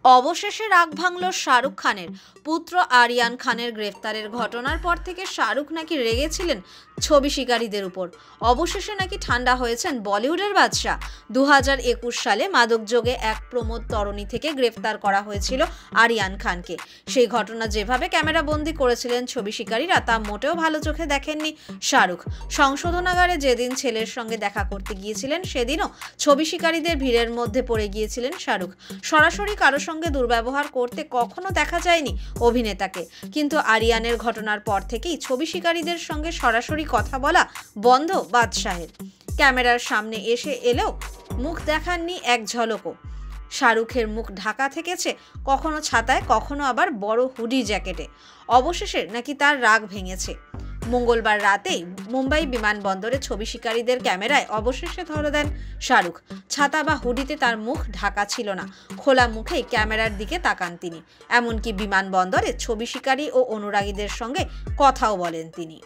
অবশেষে রাগ ভাঙল শাহরুখ খানের। পুত্র আরিয়ান খানের গ্রেফতারের ঘটনার পর থেকে শাহরুখ নাকি রেগেছিলেন ছবি শিকারীদের উপর। অবশেষে নাকি ঠান্ডা হয়েছেন বলিউডের বাদশা। 2021 সালে মাদকযোগে এক প্রমোদ তরণী থেকে গ্রেফতার করা হয়েছিল আরিয়ান খানকে। সেই ঘটনা যেভাবে ক্যামেরাবন্দি করেছিলেন ছবি শিকারীরা, তা মোটেও ভালো চোখে দেখেননি শাহরুখ। সংশোধনাগারে যেদিন ছেলের সঙ্গে দেখা করতে গিয়েছিলেন, সেদিনও ছবি শিকারীদের ভিড়ের মধ্যে পড়ে গিয়েছিলেন শাহরুখ। সরাসরি কারোর সঙ্গে দুর্ব্যবহার করতে কখনো দেখা যায়নি অভিনেতাকে, কিন্তু আরিয়ানের ঘটনার পর থেকেই ছবি শিকারীদের সঙ্গে সরাসরি কথা বলা বন্ধ বাদশাহের। ক্যামেরার সামনে এলেও মুখ দেখাননি এক ঝলকও। শাহরুখের মুখ ঢাকা থেকেছে, কখনো ছাতায়, কখনো আবার বড় হুডি জ্যাকেটে। অবশেষে নাকি তার রাগ ভেঙেছে। মঙ্গলবার রাতেই মুম্বাই বিমানবন্দরে ছবি শিকারীদের ক্যামেরায় অবশেষে ধরা দেন শাহরুখ। ছাতা বা হুডিতে তার মুখ ঢাকা ছিল না, খোলা মুখেই ক্যামেরার দিকে তাকান তিনি। এমনকি বিমানবন্দরে ছবি শিকারী ও অনুরাগীদের সঙ্গে কথাও বলেন তিনি।